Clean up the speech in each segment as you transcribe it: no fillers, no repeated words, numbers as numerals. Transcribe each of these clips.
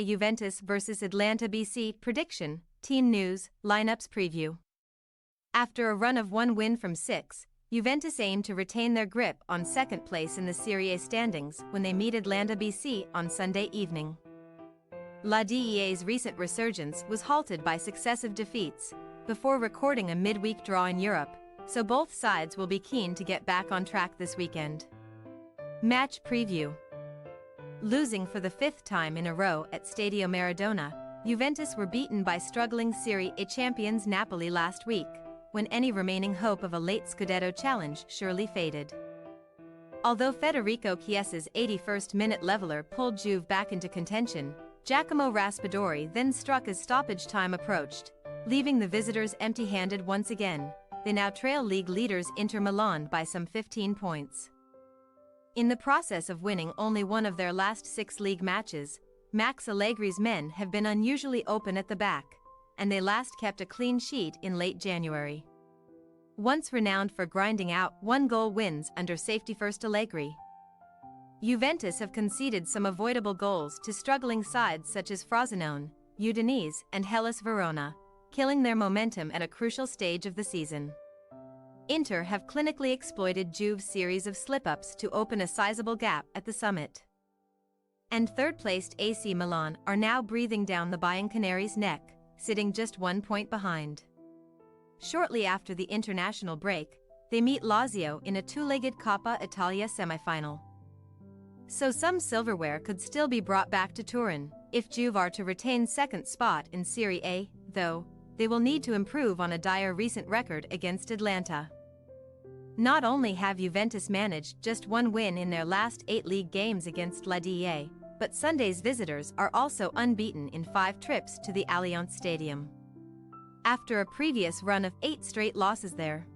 A Juventus vs Atalanta BC prediction, team news, lineups preview. After a run of one win from 6, Juventus aim to retain their grip on second place in the Serie A standings when they meet Atalanta BC on Sunday evening. La DEA's recent resurgence was halted by successive defeats, before recording a midweek draw in Europe, so both sides will be keen to get back on track this weekend. Match preview. Losing for the 5th time in a row at Stadio Maradona, Juventus were beaten by struggling Serie A champions Napoli last week, when any remaining hope of a late Scudetto challenge surely faded. Although Federico Chiesa's 81st minute leveler pulled Juve back into contention, Giacomo Raspadori then struck as stoppage time approached, leaving the visitors empty-handed once again. They now trail league leaders Inter Milan by some 15 points. In the process of winning only one of their last 6 league matches, Max Allegri's men have been unusually open at the back, and they last kept a clean sheet in late January. Once renowned for grinding out one-goal wins under safety-first Allegri, Juventus have conceded some avoidable goals to struggling sides such as Frosinone, Udinese, and Hellas Verona, killing their momentum at a crucial stage of the season. Inter have clinically exploited Juve's series of slip-ups to open a sizable gap at the summit. And third-placed AC Milan are now breathing down the Bianconeri's neck, sitting just 1 point behind. Shortly after the international break, they meet Lazio in a two-legged Coppa Italia semifinal. So some silverware could still be brought back to Turin, if Juve are to retain second spot in Serie A, though they will need to improve on a dire recent record against Atalanta. Not only have Juventus managed just one win in their last 8 league games against La DEA, but Sunday's visitors are also unbeaten in 5 trips to the Allianz Stadium, after a previous run of 8 straight losses there.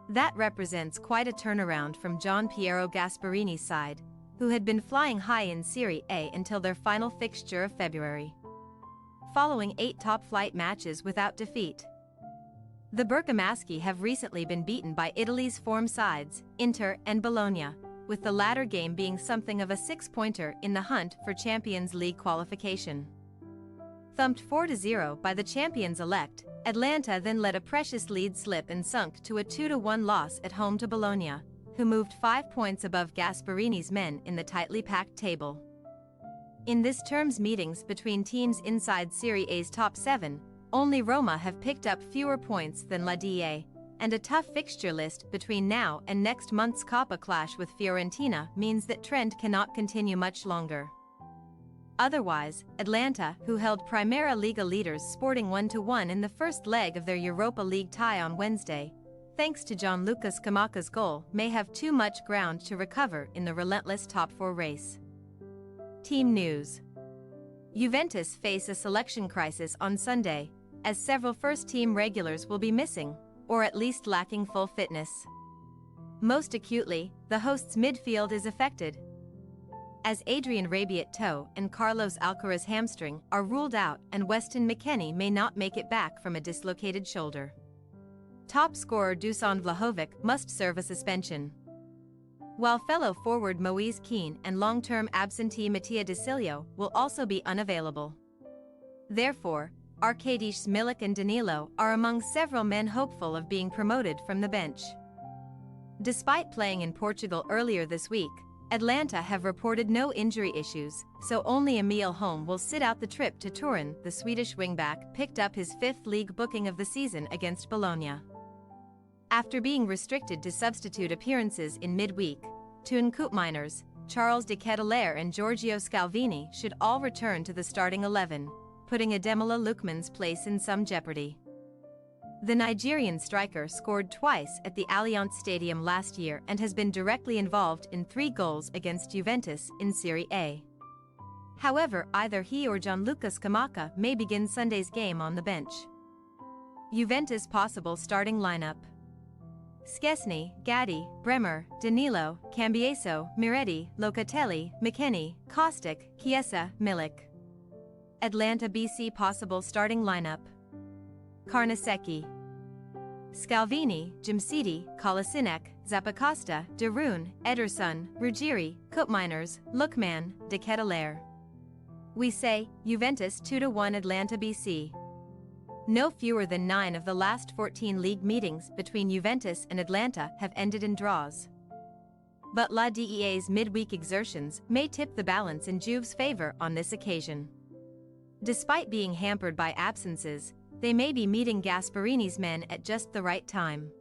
That represents quite a turnaround from Gian Piero Gasparini's side, who had been flying high in Serie A until their final fixture of February, following 8 top-flight matches without defeat. The Bergamaschi have recently been beaten by Italy's form sides, Inter and Bologna, with the latter game being something of a 6-pointer in the hunt for Champions League qualification. Thumped 4-0 by the champions-elect, Atalanta then let a precious lead slip and sunk to a 2-1 loss at home to Bologna, who moved 5 points above Gasparini's men in the tightly packed table. In this term's meetings between teams inside Serie A's top 7, only Roma have picked up fewer points than La DEA, and a tough fixture list between now and next month's Coppa clash with Fiorentina means that trend cannot continue much longer. Otherwise, Atalanta, who held Primera Liga leaders Sporting 1-1 in the first leg of their Europa League tie on Wednesday, thanks to Gianluca Scamacca's goal, may have too much ground to recover in the relentless top 4 race. Team news. Juventus face a selection crisis on Sunday, as several first-team regulars will be missing, or at least lacking full fitness. Most acutely, the hosts' midfield is affected, as Adrian Rabiot toe and Carlos Alcaraz hamstring are ruled out, and Weston McKennie may not make it back from a dislocated shoulder. Top scorer Dusan Vlahovic must serve a suspension, while fellow forward Moise Kean and long-term absentee Mattia De Silio will also be unavailable. Therefore, Arkadiusz Milik and Danilo are among several men hopeful of being promoted from the bench. Despite playing in Portugal earlier this week, Atalanta have reported no injury issues, so only Emil Holm will sit out the trip to Turin. The Swedish wingback picked up his 5th league booking of the season against Bologna, after being restricted to substitute appearances in midweek. Toon Koopmeiners, Charles de Ketelaere and Giorgio Scalvini should all return to the starting 11, putting Ademola Lookman's place in some jeopardy. The Nigerian striker scored twice at the Allianz Stadium last year and has been directly involved in 3 goals against Juventus in Serie A. However, either he or Gianluca Scamacca may begin Sunday's game on the bench. Juventus' possible starting lineup: Szczesny, Gatti, Bremer, Danilo, Cambiaso, Miretti, Locatelli, McKennie, Kostic, Chiesa, Milik. Atalanta BC possible starting lineup: Carnesecchi, Scalvini, Jimsiti, Kolasinac, Zappacosta, Darun, Ederson, Ruggieri, Koopmeiners, Lookman, de Ketelaere. We say, Juventus 2-1 Atalanta BC. No fewer than 9 of the last 14 league meetings between Juventus and Atalanta have ended in draws. But La Dea's midweek exertions may tip the balance in Juve's favor on this occasion. Despite being hampered by absences, they may be meeting Gasparini's men at just the right time.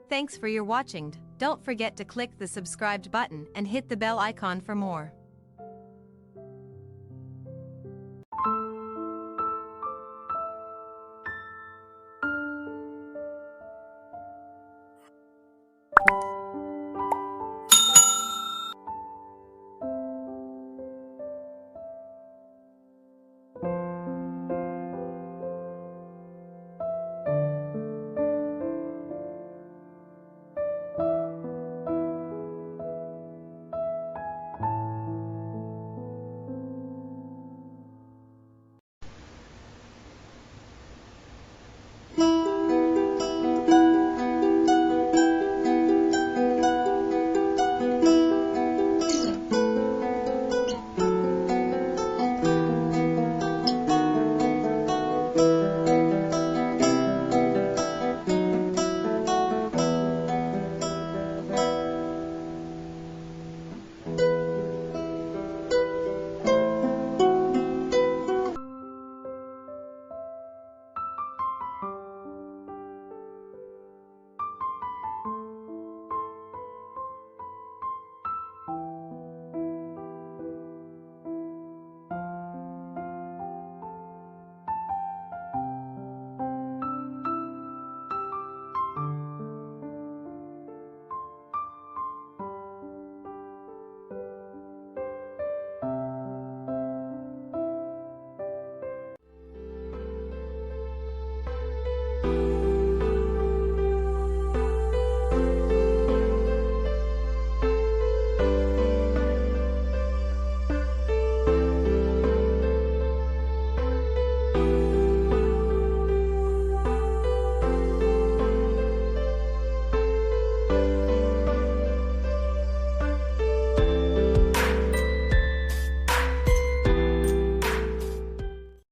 Thanks for your watching. Don't forget to click the subscribed button and hit the bell icon for more.